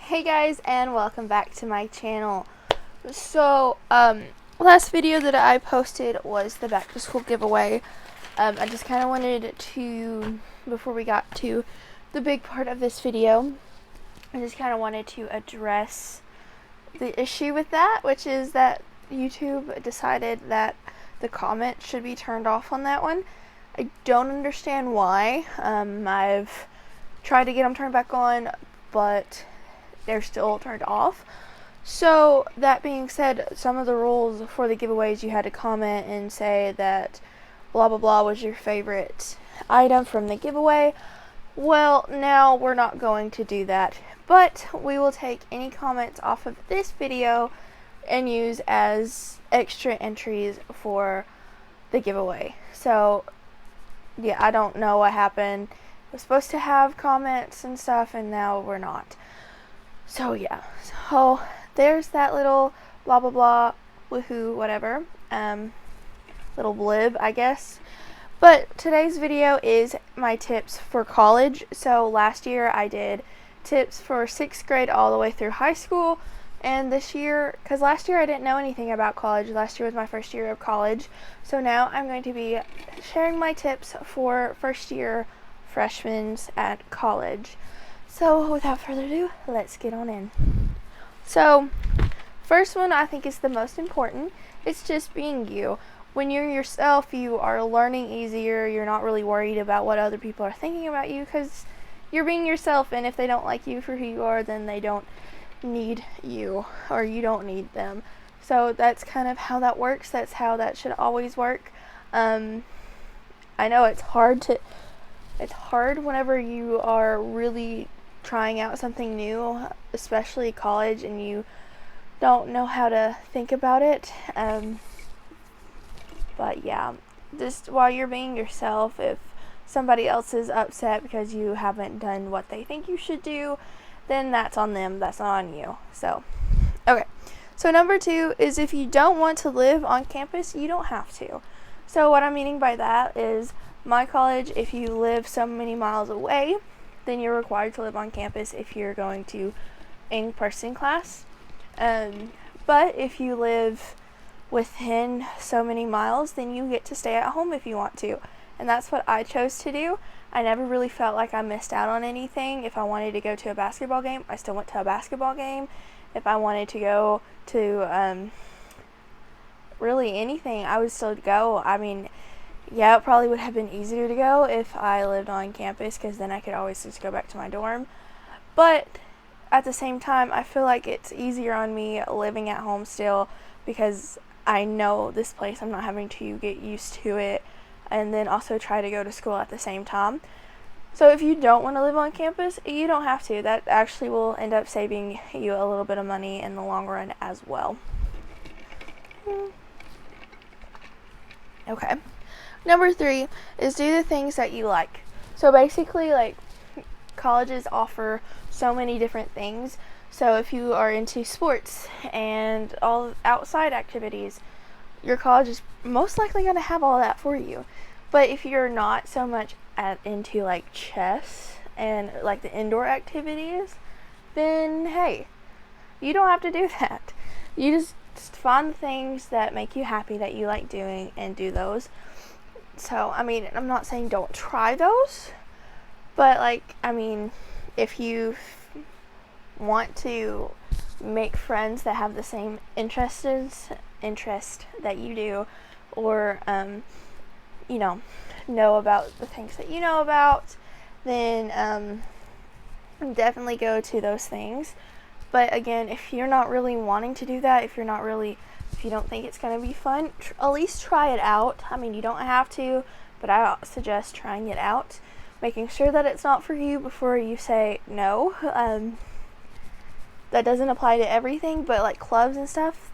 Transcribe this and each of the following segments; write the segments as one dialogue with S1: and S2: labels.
S1: Hey guys, and welcome back to my channel. So, last video that I posted was the back to school giveaway. I just kind of wanted to, before we got to the big part of this video, I just kind of wanted to address the issue with that, which is that YouTube decided that the comment should be turned off on that one. I don't understand why. I've tried to get them turned back on, but they're still turned off. So that being said, some of the rules for the giveaways, you had to comment and say that blah blah blah was your favorite item from the giveaway. Well, now we're not going to do that, but we will take any comments off of this video and use as extra entries for the giveaway. So yeah, I don't know what happened. We're supposed to have comments and stuff, and now we're not. So yeah, so there's that little blah blah blah, woohoo, whatever, little blib, I guess. But today's video is my tips for college. So last year I did tips for 6th grade all the way through high school, and this year, because last year I didn't know anything about college, last year was my first year of college, so now I'm going to be sharing my tips for first year freshmen at college. So without further ado, let's get on in. So first one I think is the most important. It's just being you. When you're yourself, you are learning easier. You're not really worried about what other people are thinking about you because you're being yourself, and if they don't like you for who you are, then they don't need you, or you don't need them. So that's kind of how that works. That's how that should always work. I know it's hard whenever you are really trying out something new, especially college, and you don't know how to think about it. But yeah, just while you're being yourself, if somebody else is upset because you haven't done what they think you should do, then that's on them, that's not on you. So, okay. So number 2 is, if you don't want to live on campus, you don't have to. So what I'm meaning by that is, my college, if you live so many miles away, then you're required to live on campus if you're going to in-person class. But if you live within so many miles, then you get to stay at home if you want to. And that's what I chose to do. I never really felt like I missed out on anything. If I wanted to go to a basketball game, I still went to a basketball game. If I wanted to go to really anything, I would still go. I mean, yeah, it probably would have been easier to go if I lived on campus, because then I could always just go back to my dorm. But at the same time, I feel like it's easier on me living at home still, because I know this place. I'm not having to get used to it and then also try to go to school at the same time. So if you don't want to live on campus, you don't have to. That actually will end up saving you a little bit of money in the long run as well. Okay. Number 3 is, do the things that you like. So basically, like, colleges offer so many different things. So if you are into sports and all outside activities, your college is most likely going to have all that for you. But if you're not so much into like chess and like the indoor activities, then hey, you don't have to do that. You just find the things that make you happy, that you like doing, and do those. So, I mean, I'm not saying don't try those, but like, I mean, if you want to make friends that have the same interest that you do, or know about the things that you know about, then definitely go to those things. But again, if you're not really wanting to do that, if you don't think it's going to be fun, at least try it out. I mean, you don't have to, but I suggest trying it out, making sure that it's not for you before you say no. That doesn't apply to everything, but like clubs and stuff,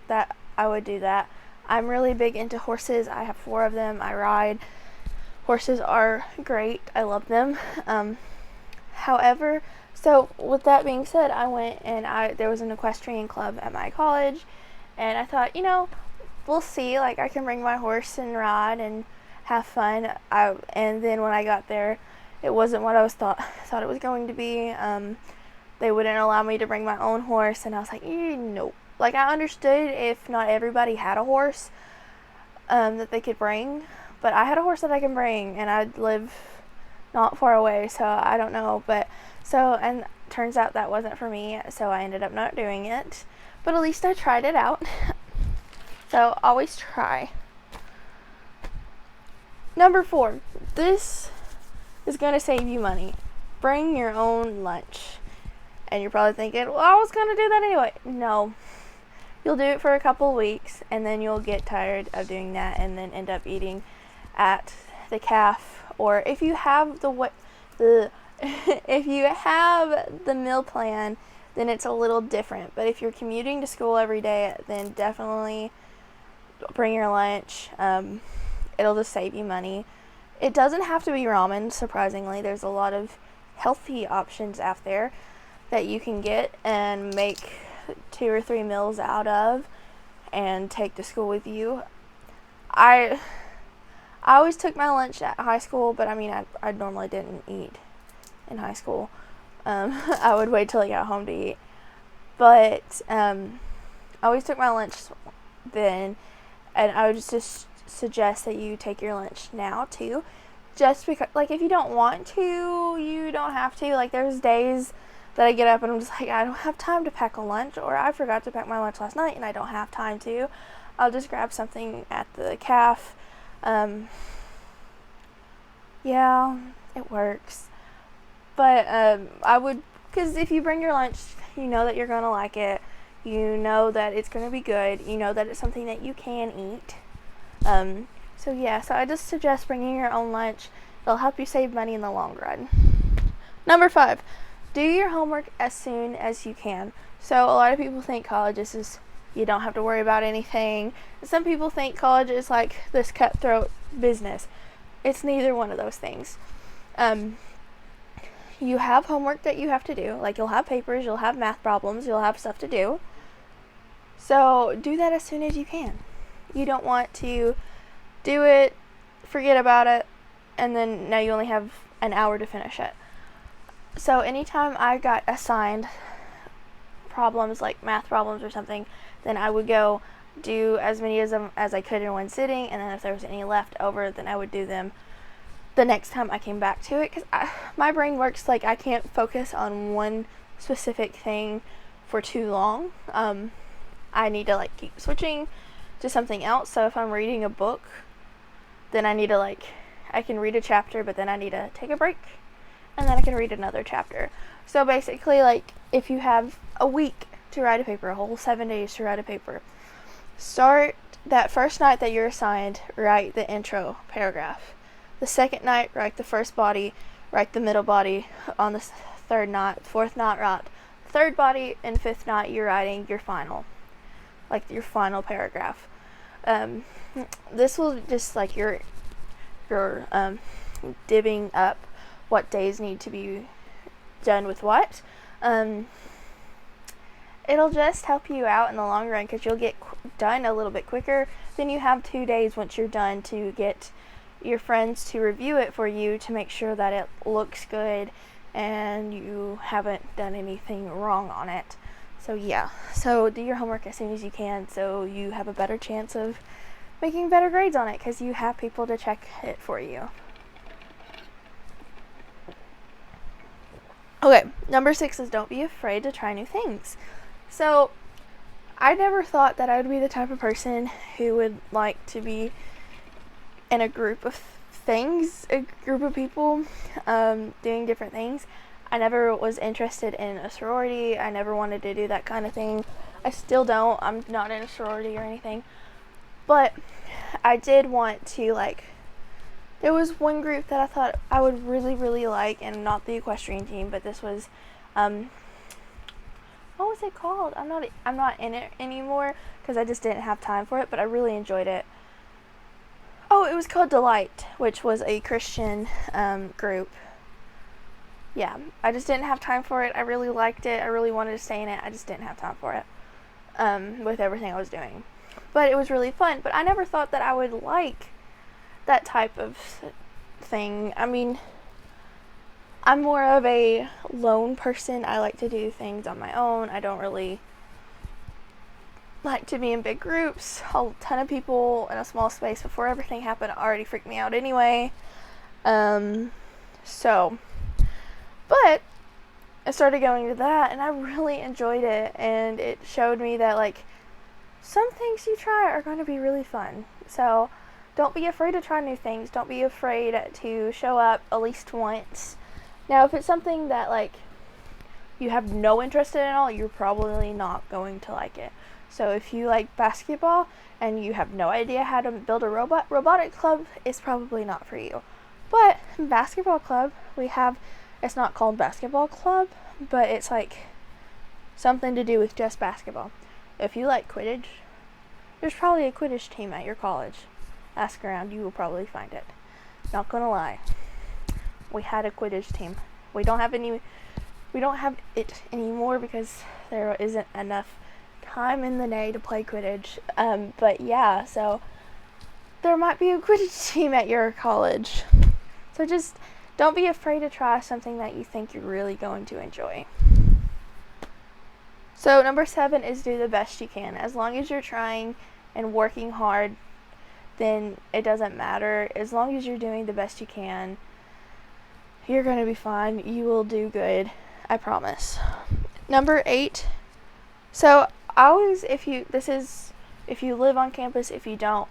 S1: that I would do that. I'm really big into horses. I have 4 of them. I ride. Horses are great. I love them. However, so with that being said, I went and there was an equestrian club at my college, and I thought, we'll see. Like, I can bring my horse and ride and have fun. And then when I got there, it wasn't what I thought it was going to be. they wouldn't allow me to bring my own horse, and I was like, nope. Like, I understood if not everybody had a horse that they could bring, but I had a horse that I can bring, and I live not far away, so I don't know. But and turns out that wasn't for me, so I ended up not doing it. But at least I tried it out. So always try. Number 4, this is going to save you money. Bring your own lunch. And you're probably thinking, well, I was going to do that anyway. No. You'll do it for a couple weeks, and then you'll get tired of doing that and then end up eating at the calf. Or if you have if you have the meal plan, then it's a little different. But if you're commuting to school every day, then definitely bring your lunch. It'll just save you money. It doesn't have to be ramen, surprisingly. There's a lot of healthy options out there that you can get and make 2 or 3 meals out of and take to school with you. I always took my lunch at high school, but I mean, I normally didn't eat in high school. I would wait till I got home to eat. But I always took my lunch then, and I would just suggest that you take your lunch now too. Just because, like, if you don't want to, you don't have to. Like, there's days that I get up and I'm just like, I don't have time to pack a lunch, or I forgot to pack my lunch last night and I don't have time to. I'll just grab something at the calf. Yeah, it works. But I would, because if you bring your lunch, you know that you're going to like it. You know that it's going to be good. You know that it's something that you can eat. So I just suggest bringing your own lunch. It'll help you save money in the long run. Number 5, do your homework as soon as you can. So a lot of people think college is you don't have to worry about anything. Some people think college is like this cutthroat business. It's neither one of those things. You have homework that you have to do. Like, you'll have papers, you'll have math problems, you'll have stuff to do. So do that as soon as you can. You don't want to do it, forget about it, and then now you only have an hour to finish it. So anytime I got assigned problems, like math problems or something, then I would go do as many of them as I could in one sitting, and then if there was any left over, then I would do them the next time I came back to it, because my brain works like I can't focus on one specific thing for too long. I need to like keep switching to something else. So if I'm reading a book, then I need to I can read a chapter, but then I need to take a break, and then I can read another chapter. So basically, like, if you have a week to write a paper, a whole 7 days to write a paper, start that first night that you're assigned, write the intro paragraph. The second night, write the first body, write the middle body. On the third night, fourth night, write third body, and fifth night, you're writing your final, like your final paragraph. This will just like your divvying up what days need to be done with what. It'll just help you out in the long run, because you'll get done a little bit quicker. Then you have 2 days once you're done to get your friends to review it for you to make sure that it looks good and you haven't done anything wrong on it. So do your homework as soon as you can, so you have a better chance of making better grades on it, because you have people to check it for you. Okay, number 6 is don't be afraid to try new things. So I never thought that I would be the type of person who would like to be in a group of people doing different things. I never was interested in a sorority. I never wanted to do that kind of thing. I still don't. I'm not in a sorority or anything. But I did want to, there was one group that I thought I would really, really like, and not the equestrian team, but this was, what was it called? I'm not in it anymore, because I just didn't have time for it, but I really enjoyed it. Oh, it was called Delight, which was a Christian group. Yeah, I just didn't have time for it. I really liked it. I really wanted to stay in it. I just didn't have time for it with everything I was doing. But it was really fun. But I never thought that I would like that type of thing. I mean, I'm more of a lone person. I like to do things on my own. I don't really like to be in big groups. A ton of people in a small space before everything happened already freaked me out anyway. So, but I started going to that and I really enjoyed it, and it showed me that like some things you try are going to be really fun. So don't be afraid to try new things. Don't be afraid to show up at least once. Now, if it's something that like you have no interest in at all, you're probably not going to like it. So if you like basketball and you have no idea how to build a robotic club, it's probably not for you. But basketball club, it's not called basketball club, but it's like something to do with just basketball. If you like Quidditch, there's probably a Quidditch team at your college. Ask around, you will probably find it. Not gonna lie. We had a Quidditch team. We don't have it anymore because there isn't enough time in the day to play Quidditch. But yeah, so there might be a Quidditch team at your college. So just don't be afraid to try something that you think you're really going to enjoy. So number 7 is do the best you can. As long as you're trying and working hard, then it doesn't matter. As long as you're doing the best you can, you're going to be fine. You will do good. I promise. Number 8. So always, if you live on campus, if you don't,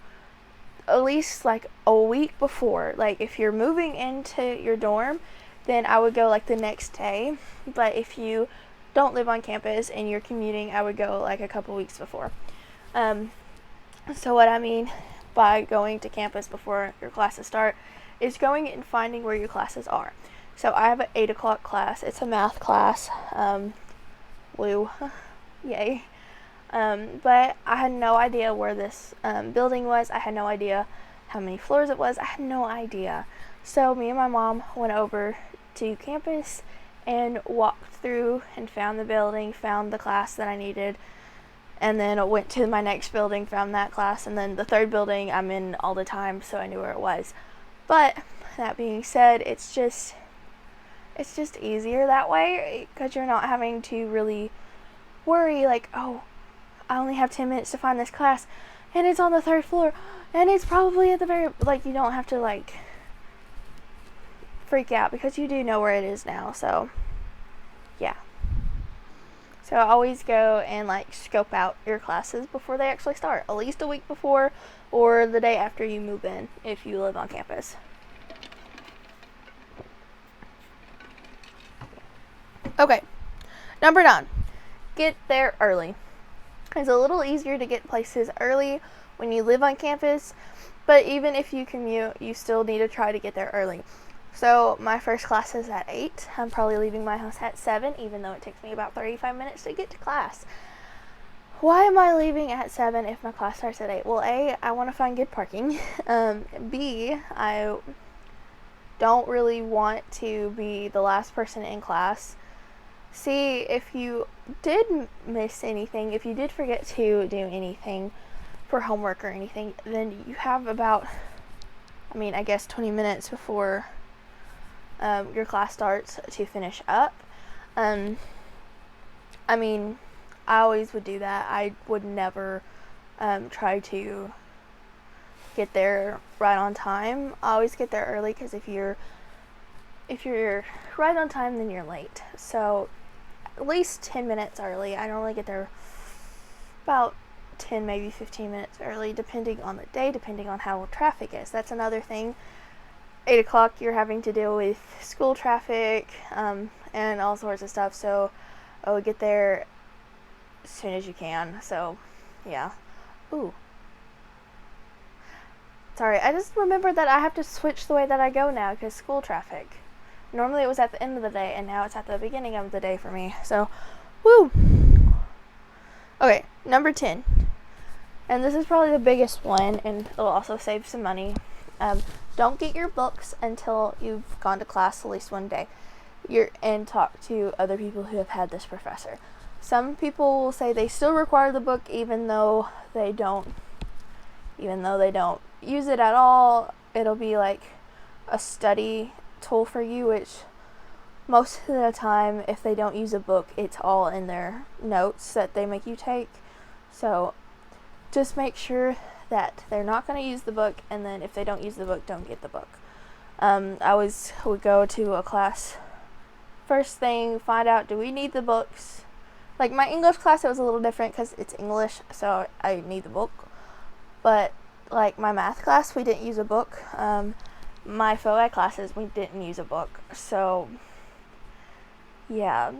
S1: at least like a week before, like if you're moving into your dorm, then I would go like the next day. But if you don't live on campus and you're commuting, I would go like a couple weeks before. So what I mean by going to campus before your classes start is going and finding where your classes are. So I have an 8 o'clock class. It's a math class. Woo. Yay. But I had no idea where this building was. I had no idea how many floors it was. I had no idea. So me and my mom went over to campus and walked through and found the building, found the class that I needed, and then went to my next building, found that class, and then the third building I'm in all the time, so I knew where it was. But that being said, it's just easier that way because you're not having to really worry like, oh, I only have 10 minutes to find this class and it's on the 3rd floor and it's probably at the very, like, you don't have to like freak out because you do know where it is now. So yeah, so always go and like scope out your classes before they actually start, at least a week before or the day after you move in if you live on campus. Okay, number 9, get there early. It's a little easier to get places early when you live on campus, but even if you commute, you still need to try to get there early. So my first class is at 8. I'm probably leaving my house at 7, even though it takes me about 35 minutes to get to class. Why am I leaving at 7 if my class starts at 8? Well, A, I want to find good parking. B, I don't really want to be the last person in class. C, if you did miss anything, if you did forget to do anything for homework or anything, then you have about, I guess 20 minutes before your class starts to finish up. I always would do that. I would never try to get there right on time. I always get there early because if you're right on time, then you're late. So at least 10 minutes early. I normally get there about 10, maybe 15 minutes early, depending on the day, depending on how traffic is. That's another thing. 8 o'clock, you're having to deal with school traffic and all sorts of stuff. So I would get there as soon as you can. So yeah. Ooh. Sorry, I just remembered that I have to switch the way that I go now because school traffic. Normally it was at the end of the day, and now it's at the beginning of the day for me. So, woo! Okay, number 10. And this is probably the biggest one, and it'll also save some money. Don't get your books until you've gone to class at least one day. And talk to other people who have had this professor. Some people will say they still require the book even though they don't use it at all. It'll be like a study tool for you, which most of the time, if they don't use a book, it's all in their notes that they make you take. So just make sure that they're not going to use the book, and then if they don't use the book, don't get the book. I would go to a class, first thing, find out, do we need the books? Like my English class, it was a little different because it's English, so I need the book. But like my math class, we didn't use a book. My photo classes, we didn't use a book. So yeah,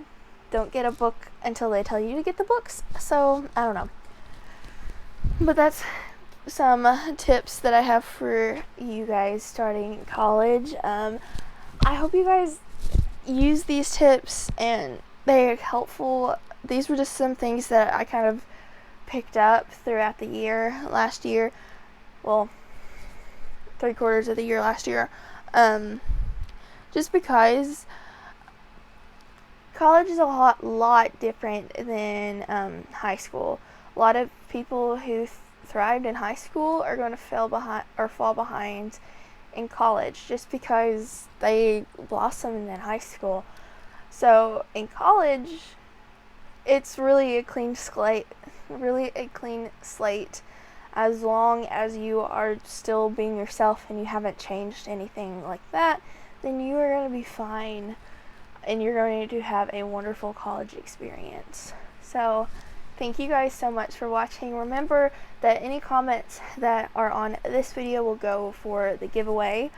S1: don't get a book until they tell you to get the books. So I don't know. But that's some tips that I have for you guys starting college. I hope you guys use these tips and they're helpful. These were just some things that I kind of picked up throughout the year last year. Well, 3/4 of the year last year. Just because college is a lot different than high school. A lot of people who thrived in high school are going to fall behind in college just because they blossomed in high school. So in college, it's really a clean slate. As long as you are still being yourself and you haven't changed anything like that, then you are going to be fine and you're going to have a wonderful college experience. So thank you guys so much for watching. Remember that any comments that are on this video will go for the giveaway.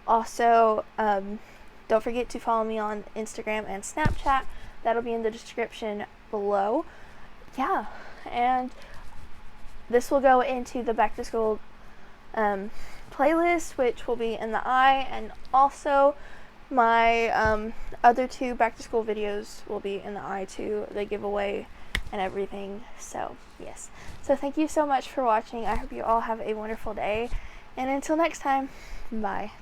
S1: Also, don't forget to follow me on Instagram and Snapchat. That'll be in the description below. Yeah, and this will go into the back to school playlist, which will be in the eye, and also my other 2 back to school videos will be in the eye too, the giveaway and everything. So yes, so thank you so much for watching. I hope you all have a wonderful day, and until next time, bye.